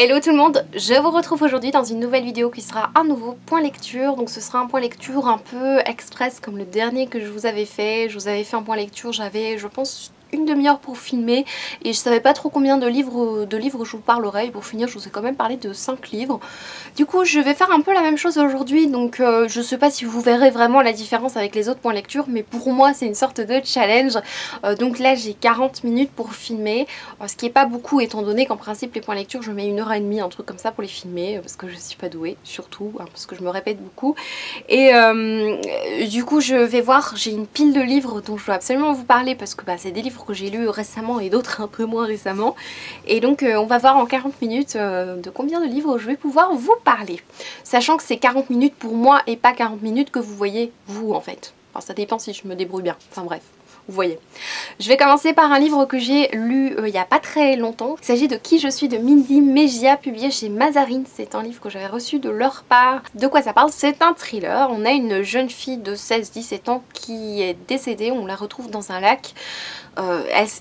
Hello tout le monde, je vous retrouve aujourd'hui dans une nouvelle vidéo qui sera un nouveau point lecture. Donc ce sera un point lecture un peu express comme le dernier que je vous avais fait. Je vous avais fait un point lecture, j'avais je pense une demi-heure pour filmer et je savais pas trop combien de livres je vous parlerai. Et pour finir je vous ai quand même parlé de 5 livres. Du coup je vais faire un peu la même chose aujourd'hui, donc je sais pas si vous verrez vraiment la différence avec les autres points lecture, mais pour moi c'est une sorte de challenge. Donc là j'ai 40 minutes pour filmer, ce qui est pas beaucoup étant donné qu'en principe les points lecture je mets 1h30, un truc comme ça pour les filmer, parce que je suis pas douée surtout, hein, parce que je me répète beaucoup. Et du coup je vais voir, j'ai une pile de livres dont je dois absolument vous parler parce que c'est des livres que j'ai lus récemment et d'autres un peu moins récemment. Et donc on va voir en 40 minutes de combien de livres je vais pouvoir vous parler. Sachant que c'est 40 minutes pour moi et pas 40 minutes que vous voyez vous en fait. Enfin ça dépend si je me débrouille bien, enfin bref. Vous voyez. Je vais commencer par un livre que j'ai lu il n'y a pas très longtemps. Il s'agit de Qui je suis de Mindy Mejia, publié chez Mazarine. C'est un livre que j'avais reçu de leur part. De quoi ça parle? C'est un thriller. On a une jeune fille de 16-17 ans qui est décédée. On la retrouve dans un lac.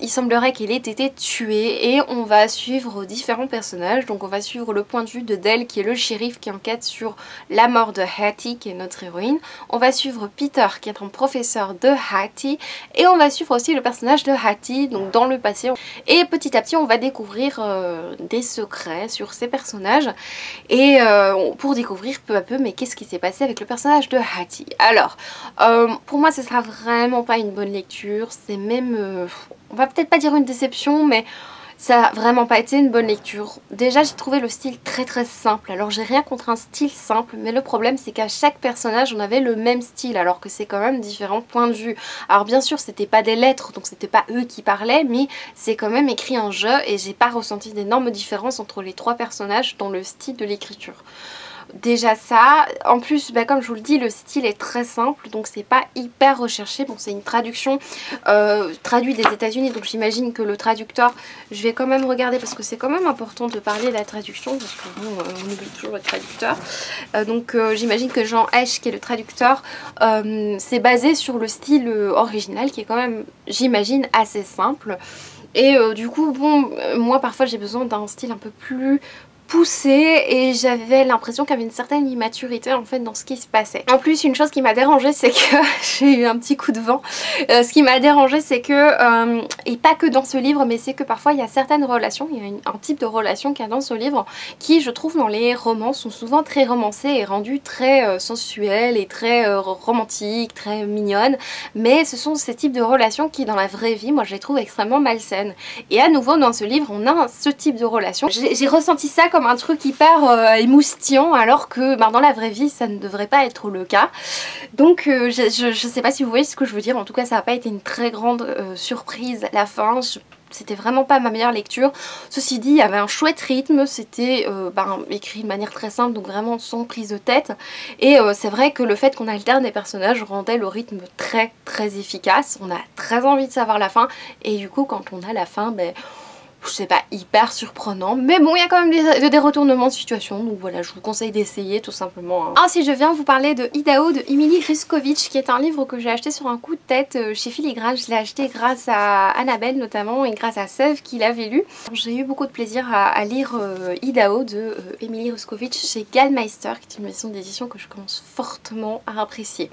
Il semblerait qu'elle ait été tuée et on va suivre différents personnages. Donc on va suivre le point de vue de Dell qui est le shérif qui enquête sur la mort de Hattie qui est notre héroïne. On va suivre Peter qui est un professeur de Hattie et on va suivre aussi le personnage de Hattie donc dans le passé. Et petit à petit on va découvrir des secrets sur ces personnages et pour découvrir peu à peu mais qu'est-ce qui s'est passé avec le personnage de Hattie. Alors pour moi ce sera vraiment pas une bonne lecture, c'est même on va peut-être pas dire une déception, mais ça a vraiment pas été une bonne lecture. Déjà j'ai trouvé le style très simple. Alors j'ai rien contre un style simple, mais le problème c'est qu'à chaque personnage on avait le même style alors que c'est quand même différents points de vue. Alors bien sûr c'était pas des lettres donc c'était pas eux qui parlaient, mais c'est quand même écrit en jeu et j'ai pas ressenti d'énormes différences entre les trois personnages dans le style de l'écriture. Déjà ça, en plus comme je vous le dis le style est très simple donc c'est pas hyper recherché. Bon c'est une traduction traduite des États-Unis donc j'imagine que le traducteur, je vais quand même regarder parce que c'est quand même important de parler de la traduction parce que bon on oublie toujours le traducteur. Donc j'imagine que Jean Hesch qui est le traducteur c'est basé sur le style original qui est quand même j'imagine assez simple. Et du coup bon moi parfois j'ai besoin d'un style un peu plus poussé et j'avais l'impression qu'il y avait une certaine immaturité en fait dans ce qui se passait. En plus une chose qui m'a dérangée c'est que j'ai eu un petit coup de vent. Ce qui m'a dérangée c'est que, et pas que dans ce livre mais c'est que parfois il y a certaines relations, il y a un type de relation qu'il y a dans ce livre qui je trouve dans les romans sont souvent très romancées et rendues très sensuelles et très romantiques, très mignonnes, mais ce sont ces types de relations qui dans la vraie vie moi je les trouve extrêmement malsaines. Et à nouveau dans ce livre on a ce type de relation. J'ai ressenti ça comme un truc hyper émoustillant alors que dans la vraie vie ça ne devrait pas être le cas. Donc je sais pas si vous voyez ce que je veux dire, en tout cas ça n'a pas été une très grande surprise à la fin. C'était vraiment pas ma meilleure lecture. Ceci dit, il y avait un chouette rythme, c'était écrit de manière très simple, donc vraiment sans prise de tête. Et c'est vrai que le fait qu'on alterne les personnages rendait le rythme très efficace. On a très envie de savoir la fin, et du coup quand on a la fin, c'est pas hyper surprenant, mais bon il y a quand même des retournements de situation, donc voilà je vous conseille d'essayer tout simplement. Ensuite je viens vous parler de Idaho de Emily Ruskovich qui est un livre que j'ai acheté sur un coup de tête chez Filigrane. Je l'ai acheté grâce à Annabelle notamment et grâce à Sève qui l'avait lu. J'ai eu beaucoup de plaisir à lire Idaho de Emily Ruskovich chez Gallmeister qui est une maison d'édition que je commence fortement à apprécier.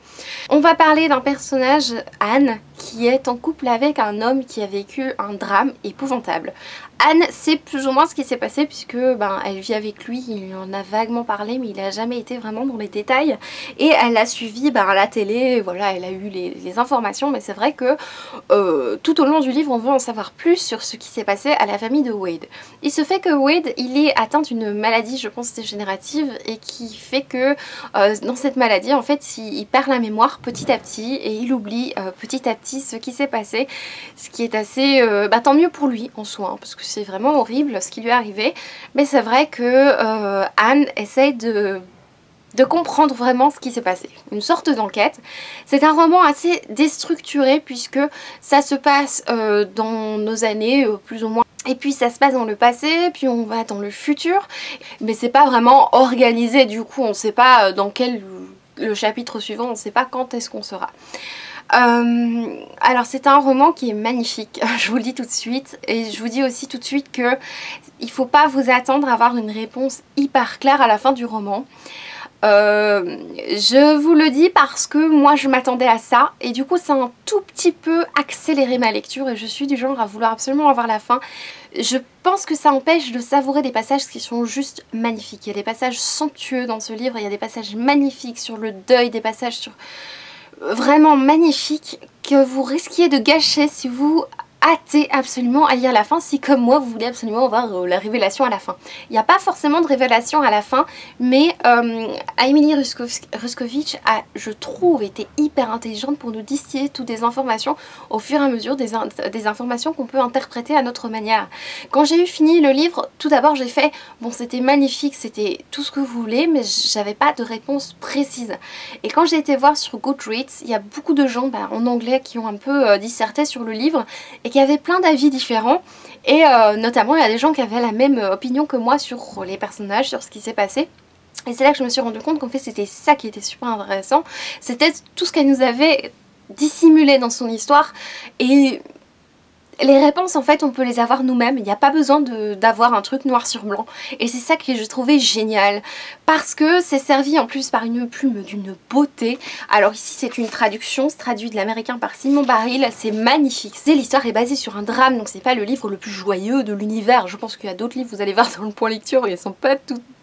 On va parler d'un personnage, Anne, qui est en couple avec un homme qui a vécu un drame épouvantable. Anne sait plus ou moins ce qui s'est passé puisque elle vit avec lui, il en a vaguement parlé mais il n'a jamais été vraiment dans les détails et elle l'a suivi à la télé, voilà elle a eu les informations, mais c'est vrai que tout au long du livre on veut en savoir plus sur ce qui s'est passé à la famille de Wade. Il se fait que Wade il est atteint d'une maladie je pense dégénérative et qui fait que dans cette maladie en fait il perd la mémoire petit à petit et il oublie petit à petit ce qui s'est passé, ce qui est assez tant mieux pour lui en soi hein, parce que c'est vraiment horrible ce qui lui est arrivé, mais c'est vrai que Anne essaye de comprendre vraiment ce qui s'est passé. Une sorte d'enquête. C'est un roman assez déstructuré puisque ça se passe dans nos années plus ou moins. Et puis ça se passe dans le passé, puis on va dans le futur. Mais c'est pas vraiment organisé du coup, on sait pas dans quel le chapitre suivant, on sait pas quand est-ce qu'on sera. Alors c'est un roman qui est magnifique, je vous le dis tout de suite, et je vous dis aussi tout de suite que il faut pas vous attendre à avoir une réponse hyper claire à la fin du roman. Je vous le dis parce que moi je m'attendais à ça et du coup ça a un tout petit peu accéléré ma lecture et je suis du genre à vouloir absolument avoir la fin. Je pense que ça empêche de savourer des passages qui sont juste magnifiques. Il y a des passages somptueux dans ce livre, il y a des passages magnifiques sur le deuil, des passages sur vraiment magnifiques que vous risquiez de gâcher si vous hâtez absolument à lire la fin, si comme moi vous voulez absolument avoir la révélation à la fin. Il n'y a pas forcément de révélation à la fin, mais Emily Ruskovich a, je trouve, été hyper intelligente pour nous distiller toutes des informations au fur et à mesure, des informations qu'on peut interpréter à notre manière. Quand j'ai eu fini le livre, tout d'abord j'ai fait, bon c'était magnifique, c'était tout ce que vous voulez, mais j'avais pas de réponse précise. Et quand j'ai été voir sur Goodreads, il y a beaucoup de gens en anglais qui ont un peu disserté sur le livre et qui avaient plein d'avis différents et notamment il y a des gens qui avaient la même opinion que moi sur les personnages, sur ce qui s'est passé. Et c'est là que je me suis rendu compte qu'en fait c'était ça qui était super intéressant, c'était tout ce qu'elle nous avait dissimulé dans son histoire et les réponses en fait on peut les avoir nous-mêmes, il n'y a pas besoin d'avoir un truc noir sur blanc et c'est ça que je trouvais génial parce que c'est servi en plus par une plume d'une beauté. Alors ici c'est une traduction, c'est traduit de l'américain par Simon Baril, c'est magnifique. L'histoire est basée sur un drame donc c'est pas le livre le plus joyeux de l'univers, je pense qu'il y a d'autres livres vous allez voir dans le point lecture, ils sont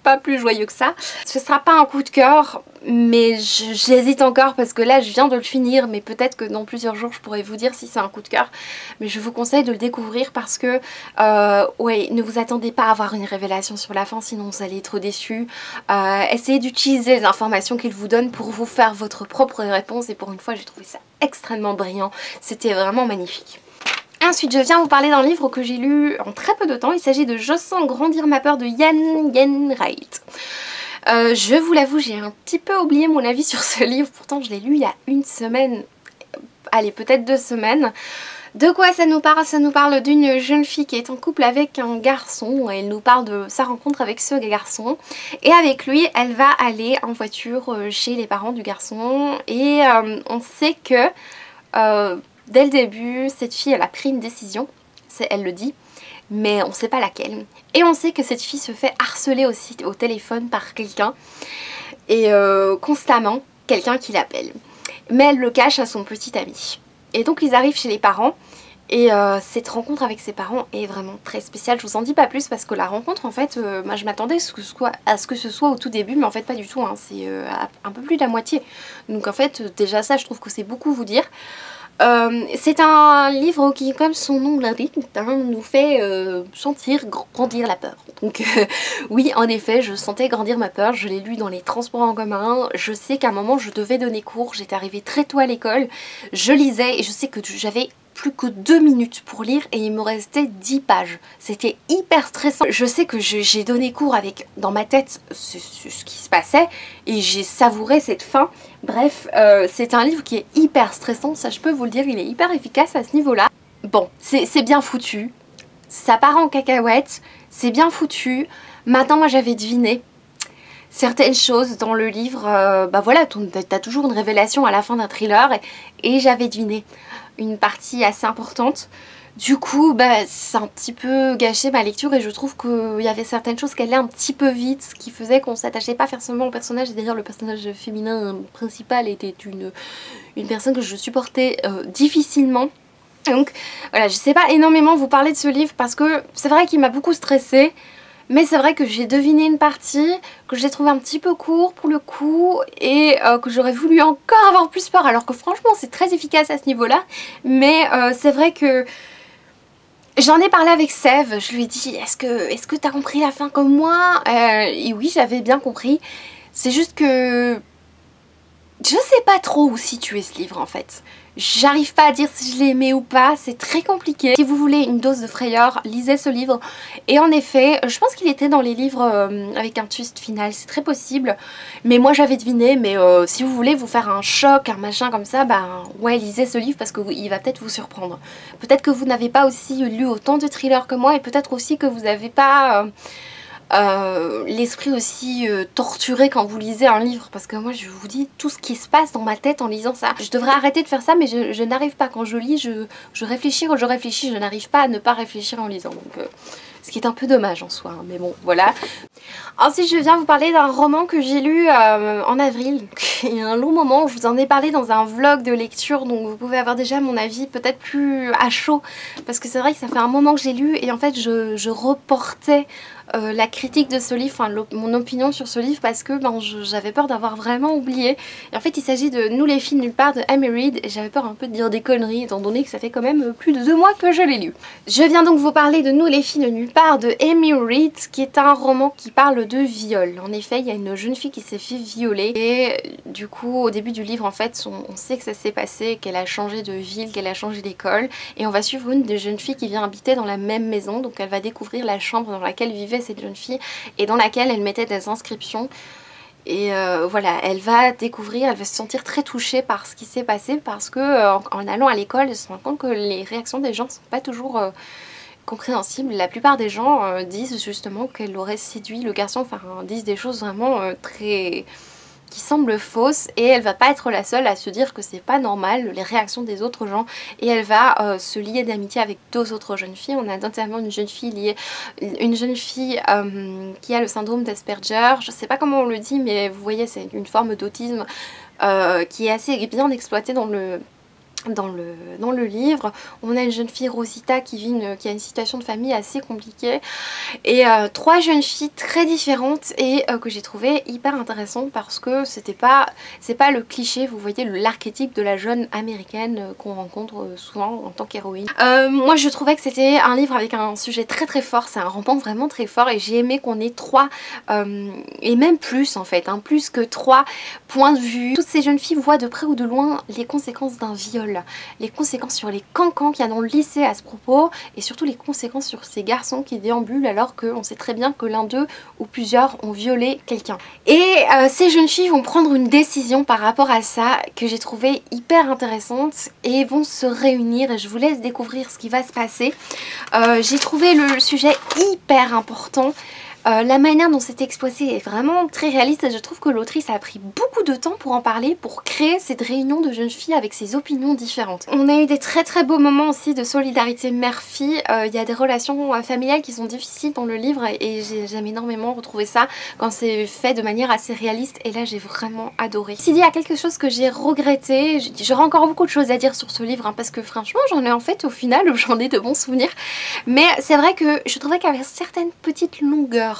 pas plus joyeux que ça. Ce sera pas un coup de cœur mais j'hésite encore parce que là je viens de le finir mais peut-être que dans plusieurs jours je pourrais vous dire si c'est un coup de cœur, mais je vous conseille de le découvrir parce que ouais, ne vous attendez pas à avoir une révélation sur la fin sinon vous allez être déçus. Essayez d'utiliser les informations qu'il vous donne pour vous faire votre propre réponse et pour une fois j'ai trouvé ça extrêmement brillant, c'était vraiment magnifique. Ensuite, je viens vous parler d'un livre que j'ai lu en très peu de temps. Il s'agit de Je sens grandir ma peur de Yen Wright. Je vous l'avoue, j'ai un petit peu oublié mon avis sur ce livre. Pourtant, je l'ai lu il y a une semaine, allez, peut-être 2 semaines. De quoi ça nous parle? Ça nous parle d'une jeune fille qui est en couple avec un garçon. Elle nous parle de sa rencontre avec ce garçon. Et avec lui, elle va aller en voiture chez les parents du garçon. Et on sait que... dès le début, cette fille, elle a pris une décision, elle le dit, mais on ne sait pas laquelle. Et on sait que cette fille se fait harceler aussi au téléphone par quelqu'un, et constamment, quelqu'un qui l'appelle. Mais elle le cache à son petit ami. Et donc ils arrivent chez les parents, et cette rencontre avec ses parents est vraiment très spéciale. Je vous en dis pas plus parce que la rencontre, en fait, moi je m'attendais à ce que ce soit au tout début, mais en fait pas du tout, hein, c'est un peu plus de la moitié. Donc en fait, déjà ça, je trouve que c'est beaucoup vous dire. C'est un livre qui, comme son nom l'indique, nous fait sentir grandir la peur. Donc oui, en effet, je sentais grandir ma peur, je l'ai lu dans les transports en commun, je sais qu'à un moment je devais donner cours, j'étais arrivée très tôt à l'école, je lisais et je sais que j'avais plus que 2 minutes pour lire et il me restait 10 pages. C'était hyper stressant. Je sais que j'ai donné cours avec dans ma tête ce qui se passait et j'ai savouré cette fin. Bref, c'est un livre qui est hyper stressant, ça je peux vous le dire, il est hyper efficace à ce niveau-là. Bon, c'est bien foutu, ça part en cacahuète, c'est bien foutu. Maintenant moi j'avais deviné certaines choses dans le livre, bah voilà, t'as toujours une révélation à la fin d'un thriller et j'avais deviné une partie assez importante. Du coup, bah, c'est un petit peu gâché ma lecture et je trouve qu'il y avait certaines choses qui allaient un petit peu vite, ce qui faisait qu'on s'attachait pas forcément au personnage. Et d'ailleurs, le personnage féminin principal était une personne que je supportais difficilement. Donc voilà, je sais pas énormément vous parler de ce livre parce que c'est vrai qu'il m'a beaucoup stressée. Mais c'est vrai que j'ai deviné une partie, que j'ai trouvé un petit peu court pour le coup et que j'aurais voulu encore avoir plus peur alors que franchement c'est très efficace à ce niveau-là. Mais c'est vrai que j'en ai parlé avec Sève, je lui ai dit est-ce que t'as compris la fin comme moi et oui, j'avais bien compris. C'est juste que je sais pas trop où situer ce livre en fait. J'arrive pas à dire si je l'ai aimé ou pas, c'est très compliqué. Si vous voulez une dose de frayeur, lisez ce livre. Et en effet, je pense qu'il était dans les livres avec un twist final, c'est très possible. Mais moi j'avais deviné, mais si vous voulez vous faire un choc, un machin comme ça, bah ouais, lisez ce livre parce qu'il va peut-être vous surprendre. Peut-être que vous n'avez pas aussi lu autant de thrillers que moi et peut-être aussi que vous n'avez pas... l'esprit aussi torturé quand vous lisez un livre, parce que moi je vous dis tout ce qui se passe dans ma tête en lisant ça. Je devrais arrêter de faire ça, mais je n'arrive pas. Quand je lis, je réfléchis, quand je réfléchis, je n'arrive pas à ne pas réfléchir en lisant, donc ce qui est un peu dommage en soi, hein, mais bon voilà. Ensuite je viens vous parler d'un roman que j'ai lu en avril, il y a un long moment. Je vous en ai parlé dans un vlog de lecture, donc vous pouvez avoir déjà mon avis peut-être plus à chaud, parce que c'est vrai que ça fait un moment que j'ai lu et en fait je reportais la critique de ce livre, enfin mon opinion sur ce livre, parce que j'avais peur d'avoir vraiment oublié. Et en fait il s'agit de Nous les filles nulle part de Amy Reed, et j'avais peur un peu de dire des conneries étant donné que ça fait quand même plus de 2 mois que je l'ai lu. Je viens donc vous parler de Nous les filles de nulle part de Amy Reed, qui est un roman qui parle de viol. En effet il y a une jeune fille qui s'est fait violer et du coup au début du livre en fait on sait que ça s'est passé, qu'elle a changé de ville, qu'elle a changé d'école, et on va suivre une des jeunes filles qui vient habiter dans la même maison. Donc elle va découvrir la chambre dans laquelle vivait cette jeune fille et dans laquelle elle mettait des inscriptions. Et voilà, elle va découvrir, elle va se sentir très touchée par ce qui s'est passé, parce que en allant à l'école, elle se rend compte que les réactions des gens ne sont pas toujours compréhensibles. La plupart des gens disent justement qu'elle aurait séduit le garçon, enfin disent des choses vraiment très... qui semblent fausses, et elle va pas être la seule à se dire que c'est pas normal les réactions des autres gens, et elle va se lier d'amitié avec 2 autres jeunes filles. On a notamment une jeune fille qui a le syndrome d'Asperger, je sais pas comment on le dit, mais vous voyez c'est une forme d'autisme qui est assez bien exploitée dans le livre. On a une jeune fille, Rosita, qui a une situation de famille assez compliquée, et 3 jeunes filles très différentes et que j'ai trouvé hyper intéressantes, parce que c'est pas le cliché, vous voyez, l'archétype de la jeune américaine qu'on rencontre souvent en tant qu'héroïne. Moi je trouvais que c'était un livre avec un sujet très très fort, c'est un roman vraiment très fort, et j'ai aimé qu'on ait 3 et même plus en fait, hein, plus que 3 points de vue. Toutes ces jeunes filles voient de près ou de loin les conséquences d'un viol, les conséquences sur les cancans qu'il y a dans le lycée à ce propos, et surtout les conséquences sur ces garçons qui déambulent alors qu'on sait très bien que l'un d'eux ou plusieurs ont violé quelqu'un. Et ces jeunes filles vont prendre une décision par rapport à ça que j'ai trouvé hyper intéressante, et vont se réunir, et je vous laisse découvrir ce qui va se passer. J'ai trouvé le sujet hyper important. La manière dont c'est exposé est vraiment très réaliste, et je trouve que l'autrice a pris beaucoup de temps pour en parler, pour créer cette réunion de jeunes filles avec ces opinions différentes. On a eu des très très beaux moments aussi de solidarité mère-fille. Il y a des relations familiales qui sont difficiles dans le livre, et j'aime énormément retrouver ça quand c'est fait de manière assez réaliste, et là j'ai vraiment adoré. S'il y a quelque chose que j'ai regretté, j'aurais encore beaucoup de choses à dire sur ce livre, hein, parce que franchement j'en ai en fait au final j'en ai de bons souvenirs, mais c'est vrai que je trouvais qu'il y avait certaines petites longueurs.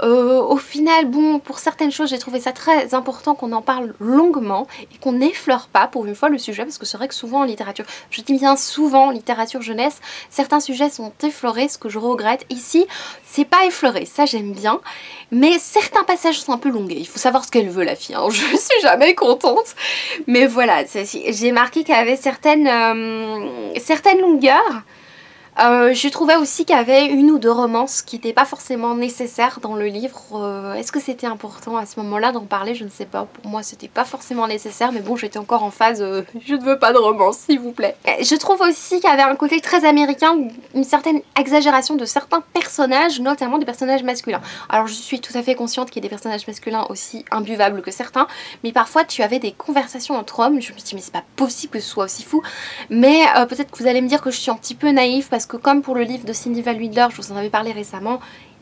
Au final, bon, pour certaines choses j'ai trouvé ça très important qu'on en parle longuement et qu'on n'effleure pas pour une fois le sujet, parce que c'est vrai que souvent en littérature, je dis bien souvent en littérature jeunesse, certains sujets sont effleurés, ce que je regrette. Ici c'est pas effleuré, ça j'aime bien, mais certains passages sont un peu longués. Il faut savoir ce qu'elle veut la fille, hein. Je suis jamais contente, mais voilà, j'ai marqué qu'il y avait certaines longueurs. Je trouvais aussi qu'il y avait 1 ou 2 romances qui n'étaient pas forcément nécessaires dans le livre. Est-ce que c'était important à ce moment-là d'en parler? Je ne sais pas. Pour moi c'était pas forcément nécessaire, mais bon, j'étais encore en phase je ne veux pas de romance s'il vous plaît. Je trouve aussi qu'il y avait un côté très américain, une certaine exagération de certains personnages, notamment des personnages masculins. Alors je suis tout à fait consciente qu'il y ait des personnages masculins aussi imbuvables que certains, mais parfois tu avais des conversations entre hommes, je me dis mais c'est pas possible que ce soit aussi fou. Mais peut-être que vous allez me dire que je suis un petit peu naïve, parce que comme pour le livre de Cindy Van Wilder, je vous en avais parlé récemment,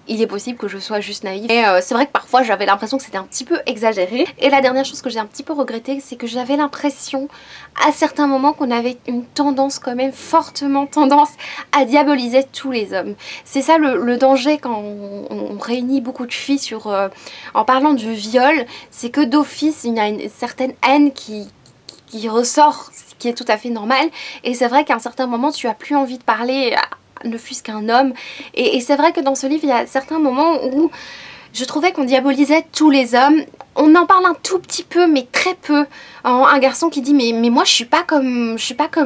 il est possible que je sois juste naïve. Et c'est vrai que parfois j'avais l'impression que c'était un petit peu exagéré. Et la dernière chose que j'ai un petit peu regretté, c'est que j'avais l'impression à certains moments qu'on avait une tendance, quand même fortement tendance, à diaboliser tous les hommes. C'est ça le danger quand on réunit beaucoup de filles en parlant du viol, c'est que d'office il y a une certaine haine qui ressort, ce qui est tout à fait normal. Et c'est vrai qu'à un certain moment tu as plus envie de parler ne fût-ce qu'un homme, et c'est vrai que dans ce livre il y a certains moments où je trouvais qu'on diabolisait tous les hommes. On en parle un tout petit peu, mais très peu. Un garçon qui dit mais moi je suis pas comme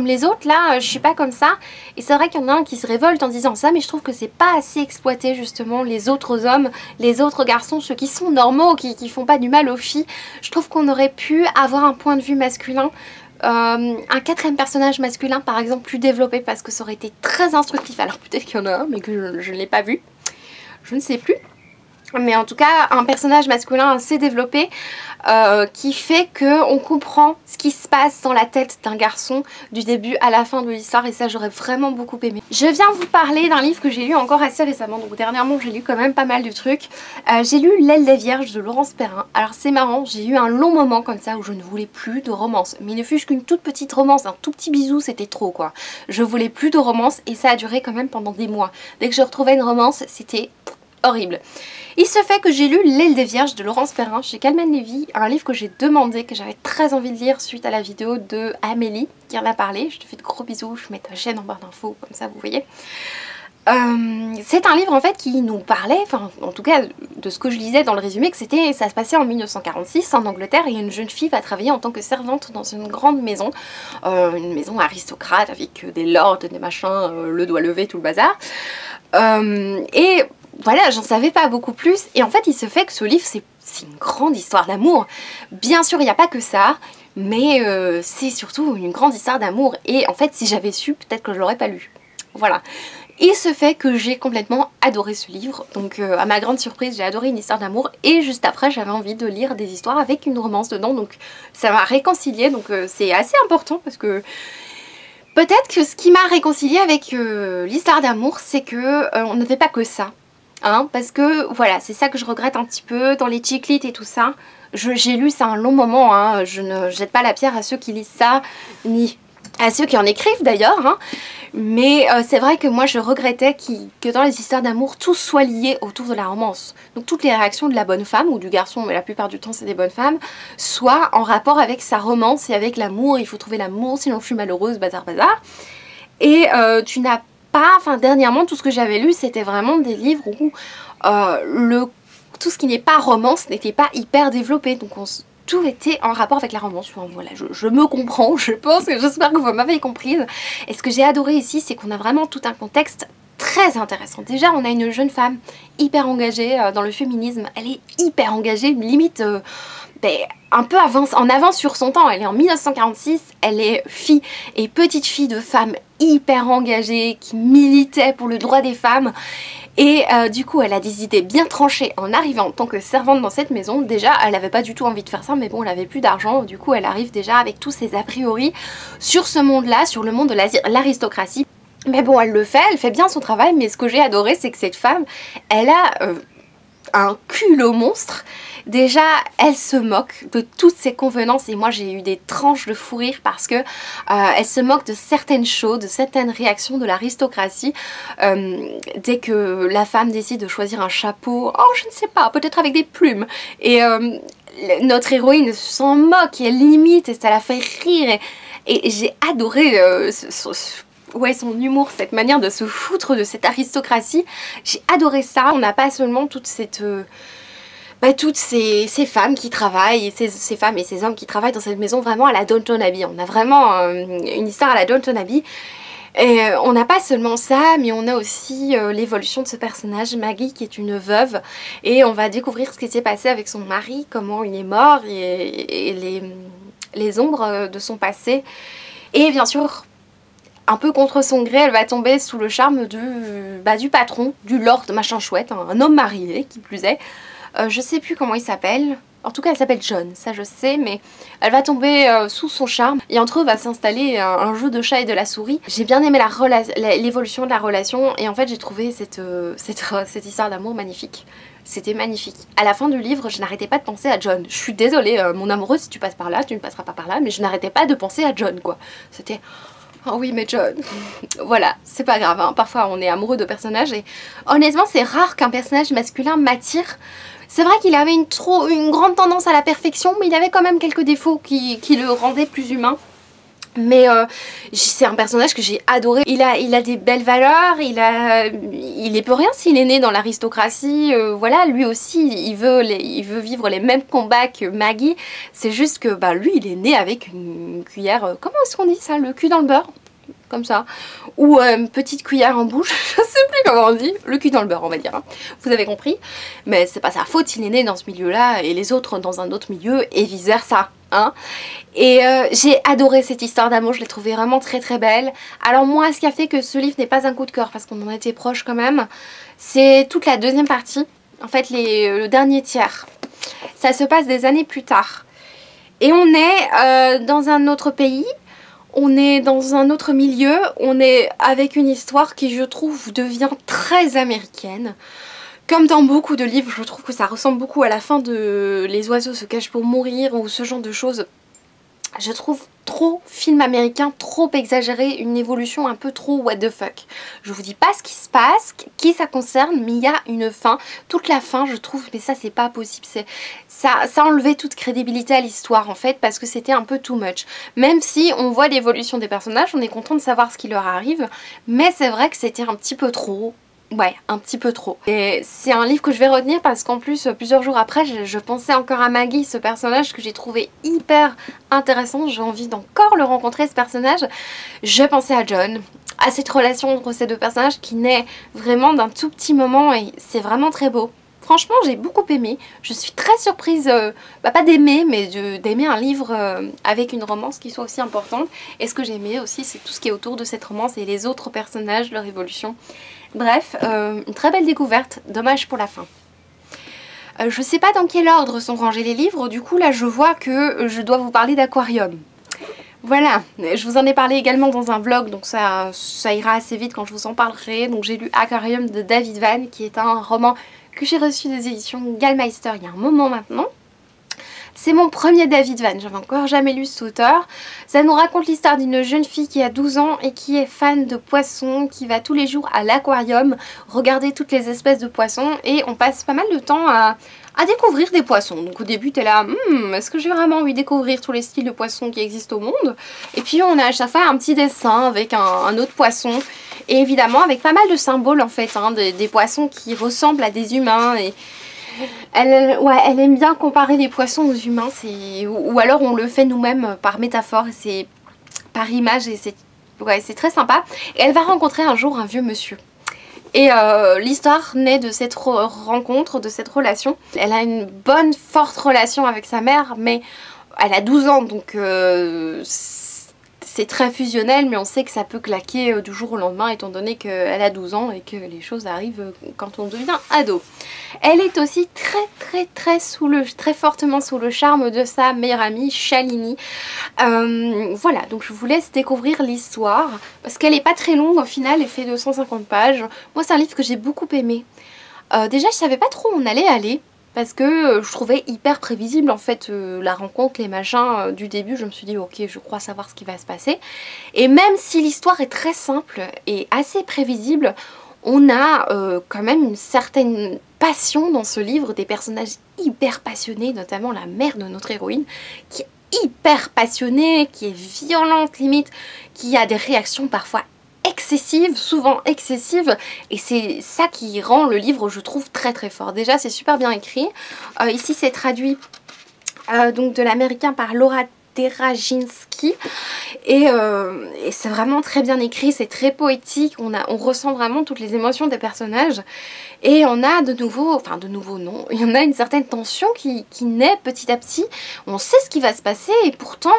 les autres là, je suis pas comme ça. Et c'est vrai qu'il y en a un qui se révolte en disant ça, mais je trouve que c'est pas assez exploité justement, les autres hommes, les autres garçons, ceux qui sont normaux, qui font pas du mal aux filles. Je trouve qu'on aurait pu avoir un point de vue masculin, un 4e personnage masculin par exemple plus développé, parce que ça aurait été très instructif. Alors peut-être qu'il y en a un mais que je ne l'ai pas vu, je ne sais plus. mais en tout cas un personnage masculin assez développé qui fait qu'on comprend ce qui se passe dans la tête d'un garçon du début à la fin de l'histoire, et ça j'aurais vraiment beaucoup aimé. Je viens vous parler d'un livre que j'ai lu encore assez récemment, donc dernièrement j'ai lu quand même pas mal de trucs. J'ai lu L'aile des Vierges de Laurence Perrin. Alors c'est marrant, j'ai eu un long moment comme ça où je ne voulais plus de romance, mais il ne fût qu'une toute petite romance, un tout petit bisou, c'était trop quoi. Je voulais plus de romance et ça a duré quand même pendant des mois. Dès que je retrouvais une romance, c'était horrible. Il se fait que j'ai lu L'aile des Vierges de Laurence Perrin chez Calman Levy, un livre que j'ai demandé, que j'avais très envie de lire suite à la vidéo de Amélie qui en a parlé. Je te fais de gros bisous, je mets ta chaîne en barre d'infos comme ça vous voyez. C'est un livre en fait qui nous parlait, enfin en tout cas de ce que je lisais dans le résumé, que ça se passait en 1946 en Angleterre et une jeune fille va travailler en tant que servante dans une grande maison, une maison aristocrate avec des lords, des machins, le doigt levé, tout le bazar. Et voilà, j'en savais pas beaucoup plus et en fait il se fait que ce livre c'est une grande histoire d'amour. Bien sûr il n'y a pas que ça, mais c'est surtout une grande histoire d'amour et en fait si j'avais su peut-être que je l'aurais pas lu. Voilà. Il se fait que j'ai complètement adoré ce livre, donc à ma grande surprise j'ai adoré une histoire d'amour et juste après j'avais envie de lire des histoires avec une romance dedans, donc ça m'a réconciliée, donc c'est assez important parce que peut-être que ce qui m'a réconciliée avec l'histoire d'amour c'est que on ne fait pas que ça. Hein, parce que voilà, c'est ça que je regrette un petit peu dans les chick lit et tout ça. J'ai lu ça un long moment, hein, je ne jette pas la pierre à ceux qui lisent ça, ni à ceux qui en écrivent d'ailleurs, hein. Mais c'est vrai que moi je regrettais que dans les histoires d'amour tout soit lié autour de la romance. Donc toutes les réactions de la bonne femme ou du garçon, mais la plupart du temps c'est des bonnes femmes, soient en rapport avec sa romance et avec l'amour. Il faut trouver l'amour sinon je suis malheureuse, bazar bazar. Et tu n'as pas, enfin dernièrement tout ce que j'avais lu c'était vraiment des livres où tout ce qui n'est pas romance n'était pas hyper développé, donc tout était en rapport avec la romance. Enfin, voilà, je me comprends, je pense, et j'espère que vous m'avez comprise. Et ce que j'ai adoré ici c'est qu'on a vraiment tout un contexte très intéressant. Déjà on a une jeune femme hyper engagée dans le féminisme, elle est hyper engagée, limite un peu en avance sur son temps. Elle est en 1946, elle est fille et petite fille de femme hyper engagée qui militait pour le droit des femmes et du coup elle a des idées bien tranchées en arrivant en tant que servante dans cette maison. Déjà elle n'avait pas du tout envie de faire ça mais bon elle avait plus d'argent, du coup elle arrive déjà avec tous ses a priori sur ce monde là, sur le monde de l'aristocratie. Mais bon elle le fait, elle fait bien son travail, mais ce que j'ai adoré c'est que cette femme elle a un culot monstre. Déjà elle se moque de toutes ces convenances et moi j'ai eu des tranches de fou rire parce que elle se moque de certaines choses, de certaines réactions de l'aristocratie. Dès que la femme décide de choisir un chapeau, oh je ne sais pas, peut-être avec des plumes, et notre héroïne s'en moque et elle limite et ça la fait rire et j'ai adoré ouais, son humour, cette manière de se foutre de cette aristocratie. J'ai adoré ça. On n'a pas seulement toute cette toutes ces femmes qui travaillent, ces femmes et ces hommes qui travaillent dans cette maison vraiment à la Downton Abbey. On a vraiment une histoire à la Downton Abbey. Et on n'a pas seulement ça, mais on a aussi l'évolution de ce personnage, Maggie, qui est une veuve. Et on va découvrir ce qui s'est passé avec son mari, comment il est mort et les ombres de son passé. Et bien sûr, un peu contre son gré, elle va tomber sous le charme du patron, du lord machin chouette, un homme marié qui plus est. Je sais plus comment il s'appelle, en tout cas elle s'appelle John, ça je sais, mais elle va tomber sous son charme et entre eux va s'installer un jeu de chat et de la souris. J'ai bien aimé l'évolution de la relation et en fait j'ai trouvé cette histoire d'amour magnifique. C'était magnifique. À la fin du livre, je n'arrêtais pas de penser à John. Je suis désolée, mon amoureux, si tu passes par là, tu ne passeras pas par là, mais je n'arrêtais pas de penser à John quoi. C'était... oh oui mais John. Voilà, c'est pas grave, hein. Parfois on est amoureux de personnages et honnêtement c'est rare qu'un personnage masculin m'attire. C'est vrai qu'il avait une grande tendance à la perfection, mais il avait quand même quelques défauts qui le rendaient plus humain. Mais c'est un personnage que j'ai adoré. Il a des belles valeurs, il est peu rien s'il est né dans l'aristocratie. Voilà, lui aussi il veut vivre les mêmes combats que Maggie. C'est juste que lui il est né avec une cuillère, comment est-ce qu'on dit ça, le cul dans le beurre, comme ça, ou une petite cuillère en bouche, je sais plus comment on dit, le cul dans le beurre on va dire, hein. Vous avez compris, mais c'est pas sa faute, il est né dans ce milieu là et les autres dans un autre milieu et vice versa, hein. Et j'ai adoré cette histoire d'amour, je l'ai trouvée vraiment très très belle. Alors moi ce qui a fait que ce livre n'est pas un coup de cœur, parce qu'on en était proche quand même, c'est toute la deuxième partie. en fait le dernier tiers. Ça se passe des années plus tard. Et on est dans un autre pays, on est dans un autre milieu, on est avec une histoire qui je trouve devient très américaine. Comme dans beaucoup de livres, je trouve que ça ressemble beaucoup à la fin de Les oiseaux se cachent pour mourir ou ce genre de choses. Je trouve trop film américain, trop exagéré, une évolution un peu trop what the fuck. Je vous dis pas ce qui se passe, qui ça concerne, mais il y a une fin. Toute la fin, je trouve, mais ça c'est pas possible. Ça enlevait toute crédibilité à l'histoire en fait, parce que c'était un peu too much. Même si on voit l'évolution des personnages, on est content de savoir ce qui leur arrive, mais c'est vrai que c'était un petit peu trop. Ouais, un petit peu trop. Et c'est un livre que je vais retenir parce qu'en plus, plusieurs jours après, je pensais encore à Maggie, ce personnage que j'ai trouvé hyper intéressant. J'ai envie d'encore le rencontrer, ce personnage. Je pensais à John, à cette relation entre ces deux personnages qui naît vraiment d'un tout petit moment et c'est vraiment très beau. Franchement, j'ai beaucoup aimé. Je suis très surprise, pas d'aimer, mais d'aimer un livre avec une romance qui soit aussi importante. Et ce que j'aimais aussi, c'est tout ce qui est autour de cette romance et les autres personnages, leur évolution. Bref, une très belle découverte, dommage pour la fin. Je sais pas dans quel ordre sont rangés les livres, du coup là je vois que je dois vous parler d'Aquarium. Voilà, je vous en ai parlé également dans un vlog, donc ça ira assez vite quand je vous en parlerai. Donc j'ai lu Aquarium de David Vann, qui est un roman que j'ai reçu des éditions Gallmeister il y a un moment maintenant. C'est mon premier David Vann, j'avais encore jamais lu cet auteur. Ça nous raconte l'histoire d'une jeune fille qui a 12 ans et qui est fan de poissons, qui va tous les jours à l'aquarium regarder toutes les espèces de poissons et on passe pas mal de temps à découvrir des poissons. Donc au début t'es là, est-ce que j'ai vraiment envie de découvrir tous les styles de poissons qui existent au monde? Et puis on a à chaque fois un petit dessin avec un autre poisson et évidemment avec pas mal de symboles en fait, hein, des poissons qui ressemblent à des humains et... Elle aime bien comparer les poissons aux humains, ou alors on le fait nous-mêmes par métaphore, c'est par image et c'est très sympa. Et elle va rencontrer un jour un vieux monsieur. Et l'histoire naît de cette rencontre, de cette relation. Elle a une bonne, forte relation avec sa mère, mais elle a 12 ans, donc c'est très fusionnel, mais on sait que ça peut claquer du jour au lendemain étant donné qu'elle a 12 ans et que les choses arrivent quand on devient ado. Elle est aussi très fortement sous le charme de sa meilleure amie Shalini. Voilà, donc je vous laisse découvrir l'histoire parce qu'elle n'est pas très longue au final, elle fait 250 pages. Moi c'est un livre que j'ai beaucoup aimé. Déjà je savais pas trop où on allait aller. Parce que je trouvais hyper prévisible en fait la rencontre, les machins du début. Je me suis dit ok, je crois savoir ce qui va se passer. Et même si l'histoire est très simple et assez prévisible, on a quand même une certaine passion dans ce livre, des personnages hyper passionnés, notamment la mère de notre héroïne, qui est hyper passionnée, qui est violente limite, qui a des réactions parfois excessive, souvent excessive, et c'est ça qui rend le livre je trouve très fort. Déjà c'est super bien écrit, ici c'est traduit donc de l'américain par Laura Terajinski et c'est vraiment très bien écrit, c'est très poétique, on ressent vraiment toutes les émotions des personnages et on a de nouveau non, il y en a une certaine tension qui naît petit à petit, on sait ce qui va se passer et pourtant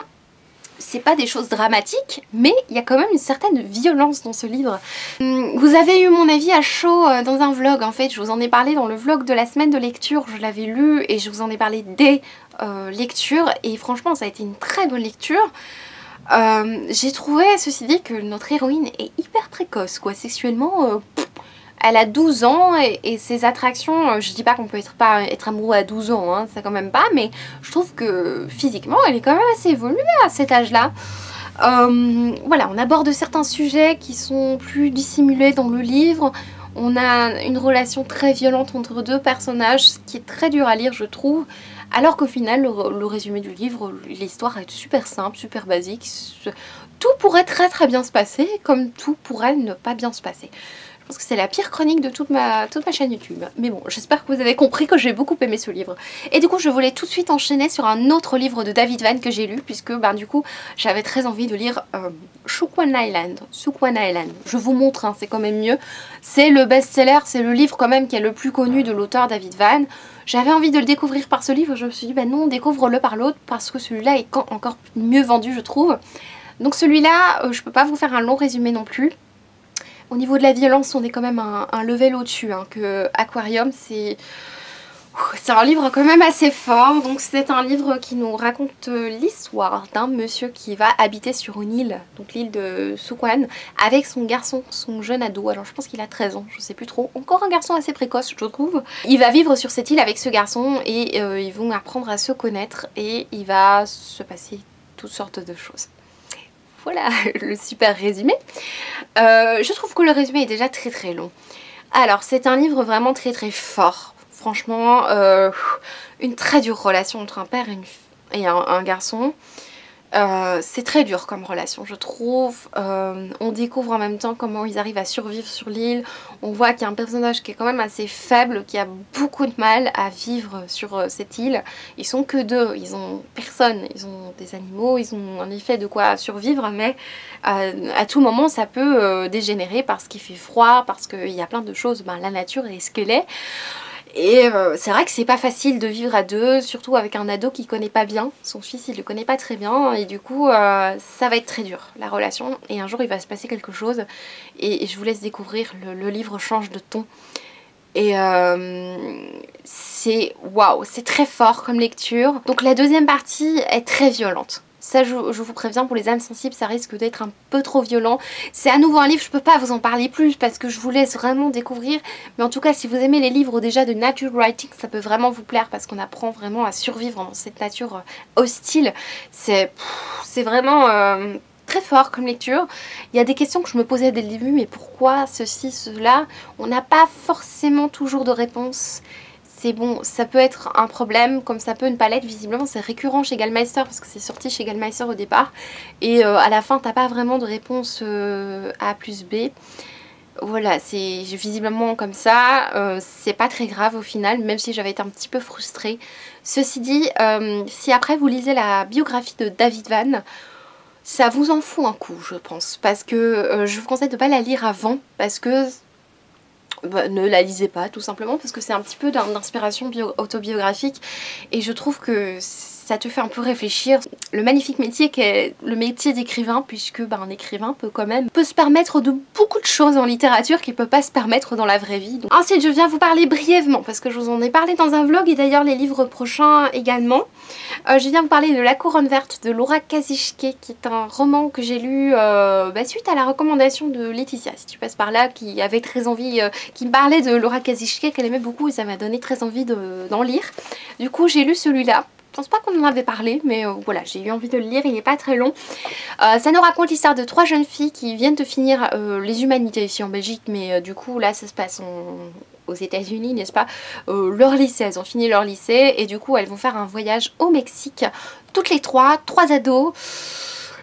c'est pas des choses dramatiques, mais il y a quand même une certaine violence dans ce livre. Vous avez eu mon avis à chaud dans un vlog, en fait, je vous en ai parlé dans le vlog de la semaine de lecture, je l'avais lu et je vous en ai parlé des lectures et franchement ça a été une très bonne lecture. J'ai trouvé, ceci dit, que notre héroïne est hyper précoce, quoi, sexuellement... Elle a 12 ans et ses attractions, je dis pas qu'on peut être amoureux à 12 ans, hein, ça quand même pas, mais je trouve que physiquement elle est quand même assez évoluée à cet âge-là. Voilà, on aborde certains sujets qui sont plus dissimulés dans le livre. On a une relation très violente entre deux personnages, ce qui est très dur à lire je trouve. Alors qu'au final, le résumé du livre, l'histoire est super simple, super basique. Tout pourrait très bien se passer, comme tout pourrait ne pas bien se passer. Je pense que c'est la pire chronique de toute ma chaîne YouTube. Mais bon, j'espère que vous avez compris que j'ai beaucoup aimé ce livre. Et du coup, je voulais tout de suite enchaîner sur un autre livre de David Vann que j'ai lu, puisque du coup, j'avais très envie de lire Shuquan Island. Je vous montre, hein, c'est quand même mieux. C'est le best-seller, c'est le livre quand même qui est le plus connu de l'auteur David Vann. J'avais envie de le découvrir par ce livre, je me suis dit, non, découvre-le par l'autre, parce que celui-là est encore mieux vendu, je trouve. Donc celui-là, je peux pas vous faire un long résumé non plus. Au niveau de la violence, on est quand même un level au-dessus hein, que Aquarium. C'est un livre quand même assez fort. Donc c'est un livre qui nous raconte l'histoire d'un monsieur qui va habiter sur une île, donc l'île de Sukwan, avec son garçon, son jeune ado. Alors je pense qu'il a 13 ans, je sais plus trop. Encore un garçon assez précoce, je trouve. Il va vivre sur cette île avec ce garçon et ils vont apprendre à se connaître et il va se passer toutes sortes de choses. Voilà le super résumé. Je trouve que le résumé est déjà très très long. Alors c'est un livre vraiment très très fort. Franchement, une très dure relation entre un père et un garçon. C'est très dur comme relation, je trouve. On découvre en même temps comment ils arrivent à survivre sur l'île. On voit qu'il y a un personnage qui est quand même assez faible, qui a beaucoup de mal à vivre sur cette île. Ils sont que deux, ils ont personne. Ils ont des animaux, ils ont en effet de quoi survivre, mais à tout moment ça peut dégénérer parce qu'il fait froid, parce qu'il y a plein de choses. Ben, la nature est ce qu'elle est. Et c'est vrai que c'est pas facile de vivre à deux, surtout avec un ado qui connaît pas bien. Son fils il le connaît pas très bien et du coup ça va être très dur la relation. Et un jour il va se passer quelque chose et je vous laisse découvrir, le livre change de ton. Et c'est waouh, c'est très fort comme lecture. Donc la deuxième partie est très violente. Ça je vous préviens, pour les âmes sensibles ça risque d'être un peu trop violent. C'est à nouveau un livre, je peux pas vous en parler plus parce que je vous laisse vraiment découvrir. Mais en tout cas si vous aimez les livres déjà de nature writing, ça peut vraiment vous plaire parce qu'on apprend vraiment à survivre dans cette nature hostile. C'est vraiment très fort comme lecture. Il y a des questions que je me posais dès le début, mais pourquoi ceci, cela? On n'a pas forcément toujours de réponse. C'est bon, ça peut être un problème, comme ça peut ne pas l'être. Visiblement c'est récurrent chez Gallmeister parce que c'est sorti chez Gallmeister au départ. Et à la fin t'as pas vraiment de réponse A plus B. Voilà, c'est visiblement comme ça. C'est pas très grave au final, même si j'avais été un petit peu frustrée. Ceci dit, si après vous lisez la biographie de David Vann, ça vous en fout un coup je pense. Parce que je vous conseille de pas la lire avant, parce que... Bah, ne la lisez pas tout simplement parce que c'est un petit peu d'inspiration autobiographique et je trouve que ça te fait un peu réfléchir. Le magnifique métier qu'est le métier d'écrivain, puisque bah, un écrivain peut se permettre de beaucoup de choses en littérature qu'il ne peut pas se permettre dans la vraie vie. Donc, ensuite je viens vous parler brièvement parce que je vous en ai parlé dans un vlog et d'ailleurs les livres prochains également. Je viens vous parler de La Couronne Verte de Laura Kazishke, qui est un roman que j'ai lu suite à la recommandation de Laetitia, si tu passes par là, qui avait très envie, qui me parlait de Laura Kazishke, qu'elle aimait beaucoup et ça m'a donné très envie d'en lire. Du coup j'ai lu celui-là. Je pense pas qu'on en avait parlé, mais voilà, j'ai eu envie de le lire, il n'est pas très long. Ça nous raconte l'histoire de 3 jeunes filles qui viennent de finir les humanités ici en Belgique, mais du coup là ça se passe aux États-Unis, n'est-ce pas, leur lycée, elles ont fini leur lycée et du coup elles vont faire un voyage au Mexique, toutes les trois ados.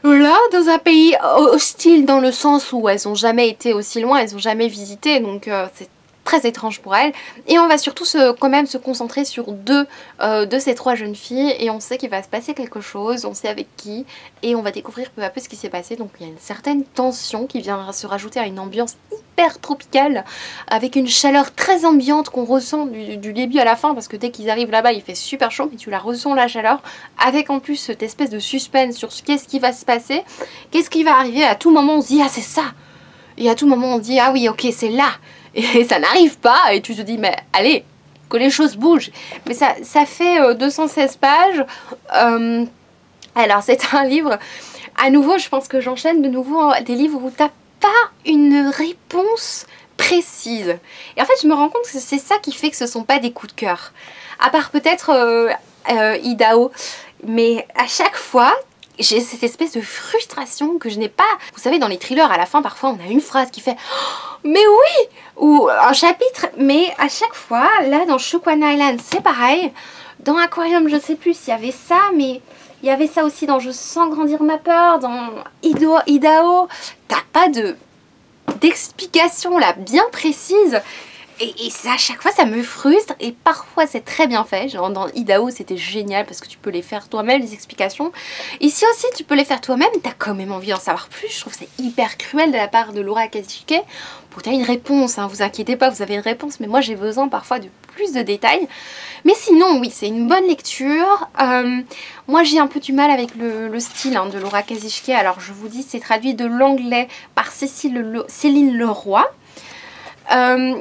Là, dans un pays hostile dans le sens où elles n'ont jamais été aussi loin, elles n'ont jamais visité, donc c'est très étrange pour elles. Et on va surtout quand même se concentrer sur deux de ces 3 jeunes filles et on sait qu'il va se passer quelque chose, on sait avec qui et on va découvrir peu à peu ce qui s'est passé. Donc il y a une certaine tension qui viendra se rajouter à une ambiance hyper tropicale avec une chaleur très ambiante qu'on ressent du début à la fin parce que dès qu'ils arrivent là-bas il fait super chaud mais tu la ressens la chaleur avec en plus cette espèce de suspense sur qu'est-ce qui va se passer, qu'est-ce qui va arriver. À tout moment on se dit ah c'est ça et à tout moment on se dit ah oui ok c'est là. Et ça n'arrive pas et tu te dis mais allez, que les choses bougent. Mais ça fait 216 pages. Alors c'est un livre, à nouveau je pense que j'enchaîne de nouveau des livres où t'as pas une réponse précise. Et en fait je me rends compte que c'est ça qui fait que ce sont pas des coups de cœur. À part peut-être Idaho. Mais à chaque fois... j'ai cette espèce de frustration que je n'ai pas. Vous savez dans les thrillers à la fin parfois on a une phrase qui fait oh, mais oui, ou un chapitre, mais à chaque fois là dans Sukwan Island c'est pareil. Dans Aquarium je sais plus s'il y avait ça, mais il y avait ça aussi dans Je sens grandir ma peur, dans Idaho. T'as pas d'explication là bien précise Et ça, à chaque fois, ça me frustre. Et parfois, c'est très bien fait. Genre dans Idaho, c'était génial parce que tu peux les faire toi-même, les explications. Ici aussi, tu peux les faire toi-même. T'as quand même envie d'en savoir plus. Je trouve que c'est hyper cruel de la part de Laura Kazuchike. Bon, t'as une réponse, hein, vous inquiétez pas, vous avez une réponse. Mais moi, j'ai besoin parfois de plus de détails. Mais sinon, oui, c'est une bonne lecture. Moi, j'ai un peu du mal avec le style hein, de Laura Kazuchike. Alors, je vous dis, c'est traduit de l'anglais par Céline Leroy.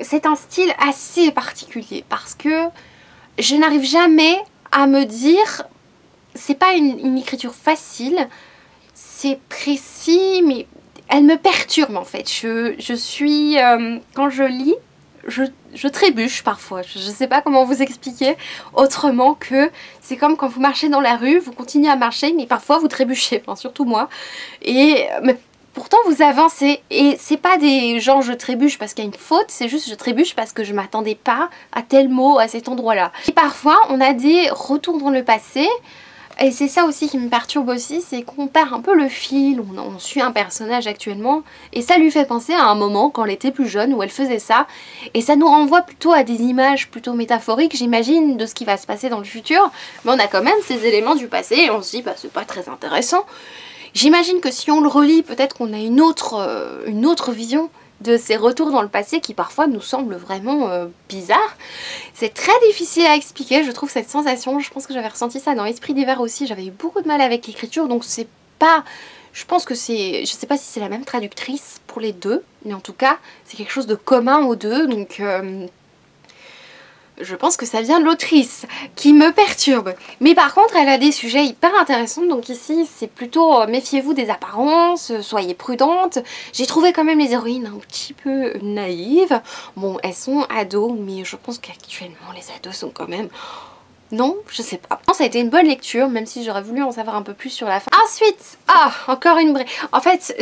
C'est un style assez particulier parce que je n'arrive jamais à me dire, c'est pas une écriture facile, c'est précis mais elle me perturbe en fait. Je suis, quand je lis, je trébuche parfois, je sais pas comment vous expliquer autrement que c'est comme quand vous marchez dans la rue, vous continuez à marcher mais parfois vous trébuchez, enfin, surtout moi, mais pourtant vous avancez et c'est pas des genre je trébuche parce qu'il y a une faute, c'est juste je trébuche parce que je m'attendais pas à tel mot à cet endroit là. Et parfois on a des retours dans le passé et c'est ça aussi qui me perturbe aussi, c'est qu'on perd un peu le fil, on suit un personnage actuellement et ça lui fait penser à un moment quand elle était plus jeune où elle faisait ça et ça nous renvoie plutôt à des images plutôt métaphoriques j'imagine de ce qui va se passer dans le futur, mais on a quand même ces éléments du passé et on se dit bah c'est pas très intéressant. J'imagine que si on le relit, peut-être qu'on a une autre vision de ces retours dans le passé qui parfois nous semblent vraiment bizarres. C'est très difficile à expliquer, je trouve cette sensation. Je pense que j'avais ressenti ça dans Esprit d'hiver aussi. J'avais eu beaucoup de mal avec l'écriture, donc c'est pas... Je pense que c'est... Je sais pas si c'est la même traductrice pour les deux, mais en tout cas, c'est quelque chose de commun aux deux, donc... Je pense que ça vient de l'autrice qui me perturbe. Mais par contre, elle a des sujets hyper intéressants. Donc ici, c'est plutôt méfiez-vous des apparences, soyez prudente. J'ai trouvé quand même les héroïnes un petit peu naïves. Bon, elles sont ados, mais je pense qu'actuellement, les ados sont quand même... Non, je sais pas. Ça a été une bonne lecture, même si j'aurais voulu en savoir un peu plus sur la fin. Ensuite, encore une vraie. En fait,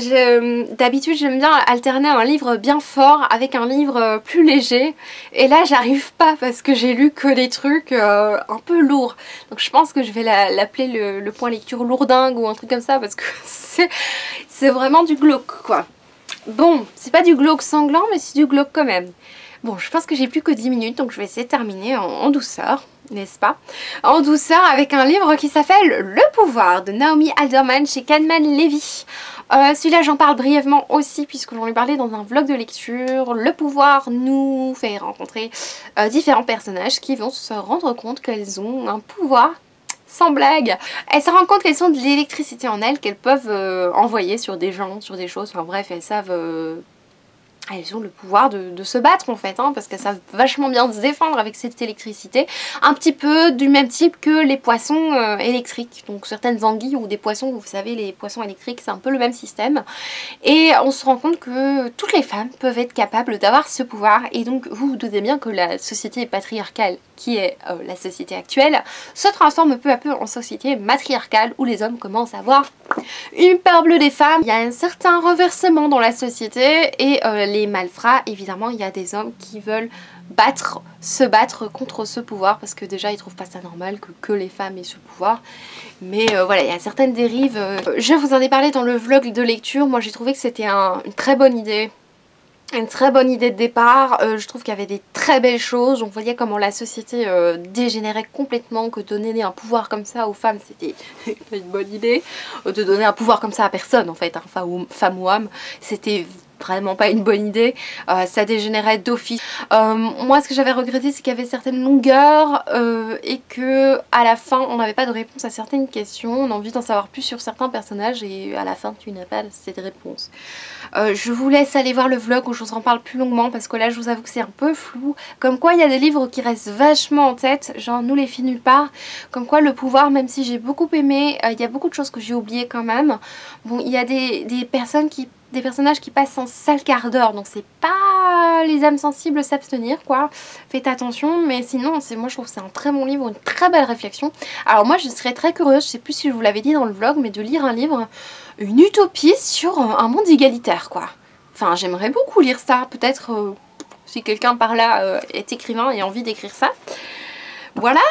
d'habitude, j'aime bien alterner un livre bien fort avec un livre plus léger. Et là, j'arrive pas parce que j'ai lu que des trucs un peu lourds. Donc je pense que je vais l'appeler le point lecture lourdingue ou un truc comme ça parce que c'est vraiment du glauque, quoi. Bon, c'est pas du glauque sanglant, mais c'est du glauque quand même. Bon, je pense que j'ai plus que 10 minutes, donc je vais essayer de terminer en douceur, n'est-ce pas? En douceur avec un livre qui s'appelle Le pouvoir de Naomi Alderman chez Kahneman Levy. Celui-là, j'en parle brièvement aussi puisque j'en ai parlé dans un vlog de lecture. Le pouvoir nous fait rencontrer différents personnages qui vont se rendre compte qu'elles ont un pouvoir. Sans blague, elles se rendent compte qu'elles ont de l'électricité en elles qu'elles peuvent envoyer sur des gens, sur des choses, enfin bref, elles savent... Elles ont le pouvoir de se battre en fait, hein, parce qu'elles savent vachement bien se défendre avec cette électricité. Un petit peu du même type que les poissons électriques. Donc certaines anguilles ou des poissons, vous savez les poissons électriques, c'est un peu le même système. Et on se rend compte que toutes les femmes peuvent être capables d'avoir ce pouvoir. Et donc vous vous doutez bien que la société patriarcale, qui est la société actuelle, se transforme peu à peu en société matriarcale où les hommes commencent à avoir une peur bleue des femmes. Il y a un certain renversement dans la société et les malfrats, évidemment, il y a des hommes qui veulent se battre contre ce pouvoir parce que déjà ils trouvent pas ça normal que les femmes aient ce pouvoir. Mais voilà, il y a certaines dérives. Je vous en ai parlé dans le vlog de lecture. Moi j'ai trouvé que c'était une très bonne idée. Une très bonne idée de départ, je trouve qu'il y avait des très belles choses, on voyait comment la société dégénérait complètement, que donner un pouvoir comme ça aux femmes c'était une bonne idée, de donner un pouvoir comme ça à personne en fait, hein, femme ou homme, c'était vraiment pas une bonne idée, ça dégénérait d'office. Moi ce que j'avais regretté c'est qu'il y avait certaines longueurs et que à la fin on n'avait pas de réponse à certaines questions, on a envie d'en savoir plus sur certains personnages et à la fin tu n'as pas cette réponse. Je vous laisse aller voir le vlog où je vous en parle plus longuement parce que là je vous avoue que c'est un peu flou. Comme quoi il y a des livres qui restent vachement en tête, genre Nous les filles nulle part. Comme quoi le pouvoir, même si j'ai beaucoup aimé, il y a beaucoup de choses que j'ai oubliées quand même. Bon, il y a des personnages qui passent un sale quart d'heure, donc c'est pas les âmes sensibles s'abstenir quoi, faites attention, mais sinon moi je trouve que c'est un très bon livre, une très belle réflexion. Alors moi je serais très curieuse, je sais plus si je vous l'avais dit dans le vlog, mais de lire un livre, une utopie sur un monde égalitaire quoi. Enfin j'aimerais beaucoup lire ça, peut-être si quelqu'un par là est écrivain et a envie d'écrire ça. Voilà,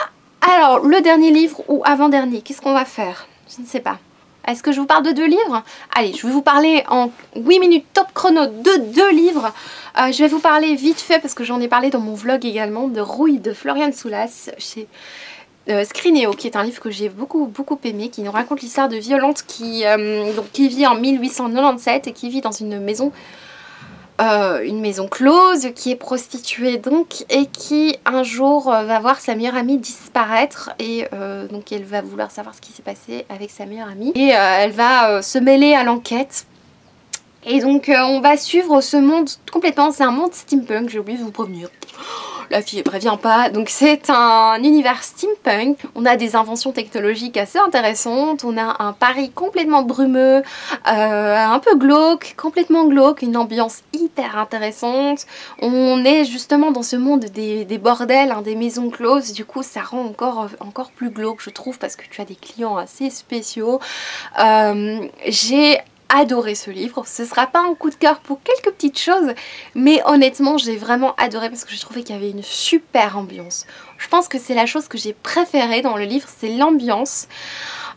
alors le dernier livre ou avant-dernier, qu'est-ce qu'on va faire? Je ne sais pas. Est-ce que je vous parle de 2 livres? Allez, je vais vous parler en 8 minutes top chrono de 2 livres. Je vais vous parler vite fait, parce que j'en ai parlé dans mon vlog également, de Rouille de Florian Soulas chez Scrinéo, qui est un livre que j'ai beaucoup aimé, qui nous raconte l'histoire de Violante qui vit en 1897 et qui vit dans une maison close, qui est prostituée donc, et qui un jour va voir sa meilleure amie disparaître, et donc elle va vouloir savoir ce qui s'est passé avec sa meilleure amie, et elle va se mêler à l'enquête. Et donc on va suivre ce monde complètement, c'est un monde steampunk, j'ai oublié de vous prévenir. La fille ne prévient pas, donc c'est un univers steampunk. On a des inventions technologiques assez intéressantes, on a un Paris complètement brumeux, un peu glauque, complètement glauque, une ambiance hyper intéressante. On est justement dans ce monde des bordels, hein, des maisons closes, du coup ça rend encore plus glauque je trouve, parce que tu as des clients assez spéciaux. J'ai adoré ce livre, ce sera pas un coup de cœur pour quelques petites choses, mais honnêtement j'ai vraiment adoré parce que j'ai trouvé qu'il y avait une super ambiance. Je pense que c'est la chose que j'ai préférée dans le livre, c'est l'ambiance.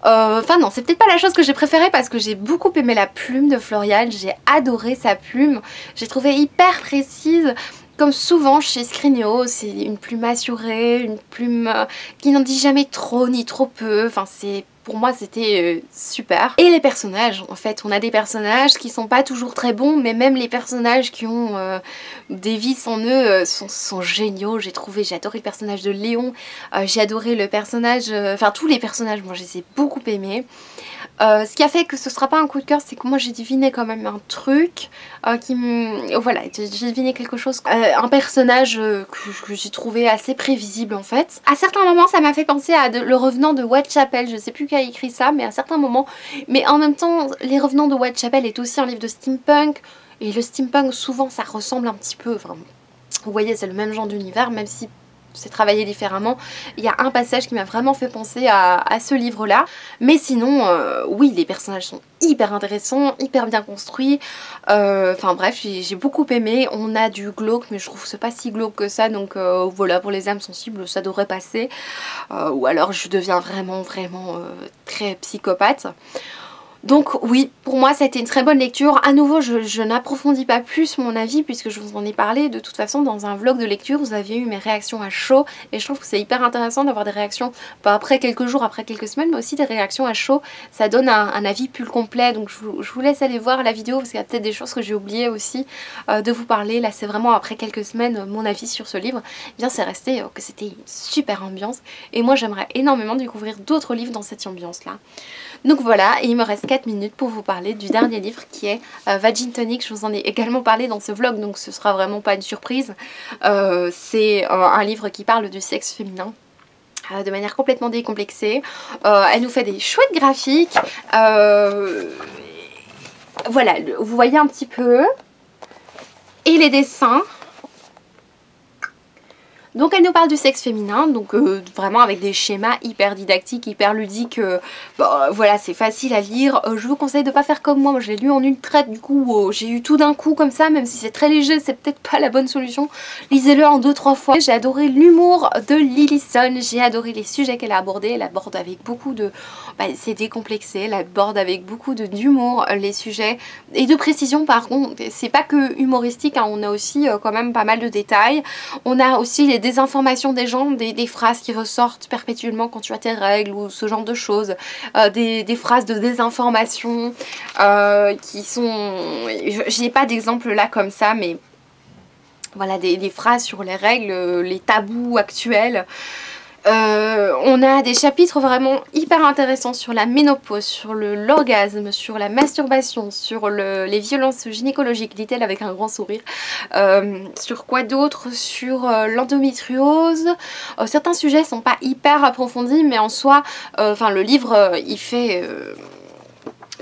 Enfin non, c'est peut-être pas la chose que j'ai préférée, parce que j'ai beaucoup aimé la plume de Florian, j'ai adoré sa plume, j'ai trouvé hyper précise. Comme souvent chez Scrinéo, c'est une plume assurée, une plume qui n'en dit jamais trop ni trop peu, enfin pour moi c'était super. Et les personnages, en fait, on a des personnages qui sont pas toujours très bons, mais même les personnages qui ont des vices en eux sont géniaux. J'ai adoré le personnage de Léon, j'ai adoré le personnage, enfin tous les personnages, moi je les ai beaucoup aimés. Ce qui a fait que ce sera pas un coup de cœur, c'est que moi j'ai deviné quand même un truc qui me... Voilà, j'ai deviné quelque chose, un personnage que j'ai trouvé assez prévisible en fait. À certains moments ça m'a fait penser à Le Revenant de Whitechapel, je sais plus qui a écrit ça, mais à certains moments. Mais en même temps, Les Revenants de Whitechapel est aussi un livre de steampunk, et le steampunk souvent ça ressemble un petit peu, enfin, vous voyez c'est le même genre d'univers, même si c'est travaillé différemment. Il y a un passage qui m'a vraiment fait penser à ce livre là, mais sinon oui, les personnages sont hyper intéressants, hyper bien construits, enfin bref j'ai beaucoup aimé. On a du glauque, mais je trouve que c'est pas si glauque que ça, donc voilà, pour les âmes sensibles ça devrait passer, ou alors je deviens vraiment très psychopathe. Donc oui, pour moi ça a été une très bonne lecture. À nouveau, je n'approfondis pas plus mon avis puisque je vous en ai parlé de toute façon dans un vlog de lecture. Vous aviez eu mes réactions à chaud, et je trouve que c'est hyper intéressant d'avoir des réactions, pas après quelques jours, après quelques semaines, mais aussi des réactions à chaud. Ça donne un avis plus complet, donc je vous laisse aller voir la vidéo parce qu'il y a peut-être des choses que j'ai oublié aussi de vous parler. Là c'est vraiment après quelques semaines mon avis sur ce livre. Eh bien c'est resté que c'était une super ambiance, et moi j'aimerais énormément découvrir d'autres livres dans cette ambiance là. Donc voilà, et il me reste 4 minutes pour vous parler du dernier livre qui est Vagin Tonic. Je vous en ai également parlé dans ce vlog, donc ce sera vraiment pas une surprise. C'est un livre qui parle du sexe féminin de manière complètement décomplexée. Elle nous fait des chouettes graphiques. Voilà, vous voyez un petit peu. Et les dessins. Donc elle nous parle du sexe féminin, donc vraiment avec des schémas hyper didactiques, hyper ludiques, voilà, c'est facile à lire. Je vous conseille de pas faire comme moi je l'ai lu en une traite, du coup j'ai eu tout d'un coup comme ça, même si c'est très léger, c'est peut-être pas la bonne solution. Lisez-le en 2-3 fois. J'ai adoré l'humour de Lillison, j'ai adoré les sujets qu'elle a abordés, elle aborde avec beaucoup de... c'est décomplexé, elle aborde avec beaucoup d'humour les sujets, et de précision par contre, c'est pas que humoristique, hein, on a aussi quand même pas mal de détails. On a aussi les désinformations des gens, des phrases qui ressortent perpétuellement quand tu as tes règles ou ce genre de choses, des phrases de désinformation qui sont... J'ai pas d'exemple là comme ça, mais voilà, des phrases sur les règles, les tabous actuels. On a des chapitres vraiment hyper intéressants sur la ménopause, sur l'orgasme, sur la masturbation, sur les violences gynécologiques, dit-elle avec un grand sourire. Sur quoi d'autre? Sur l'endométriose. Certains sujets sont pas hyper approfondis, mais en soi, le livre il fait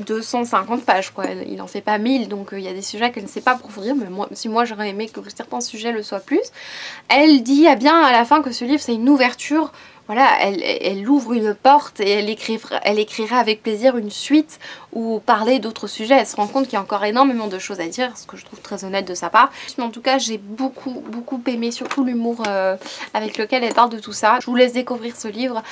250 pages quoi, il en fait pas 1000, donc il y a des sujets qu'elle ne sait pas approfondir, mais moi j'aurais aimé que certains sujets le soient plus. Elle dit bien à la fin que ce livre c'est une ouverture voilà, elle ouvre une porte et elle écrira avec plaisir une suite ou parler d'autres sujets. Elle se rend compte qu'il y a encore énormément de choses à dire, ce que je trouve très honnête de sa part. Mais en tout cas, j'ai beaucoup aimé, surtout l'humour avec lequel elle parle de tout ça. Je vous laisse découvrir ce livre.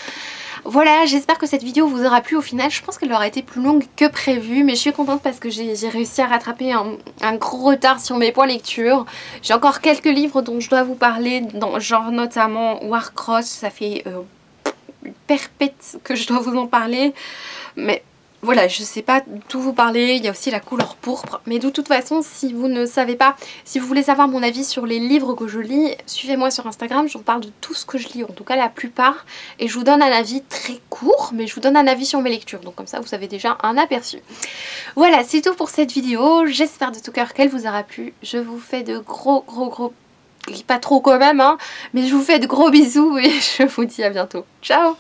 Voilà, j'espère que cette vidéo vous aura plu. Au final, je pense qu'elle aura été plus longue que prévu, mais je suis contente parce que j'ai réussi à rattraper un gros retard sur mes points lecture. J'ai encore quelques livres dont je dois vous parler, genre notamment Warcross. Ça fait une perpète que je dois vous en parler, mais voilà, je sais pas tout vous parler. Il y a aussi La couleur pourpre, mais de toute façon, si vous ne savez pas, si vous voulez savoir mon avis sur les livres que je lis, suivez-moi sur Instagram, je vous parle de tout ce que je lis, en tout cas la plupart, et je vous donne un avis très court, mais je vous donne un avis sur mes lectures, donc comme ça vous avez déjà un aperçu. Voilà, c'est tout pour cette vidéo, j'espère de tout cœur qu'elle vous aura plu. Je vous fais de gros pas trop quand même, hein, mais je vous fais de gros bisous et je vous dis à bientôt. Ciao!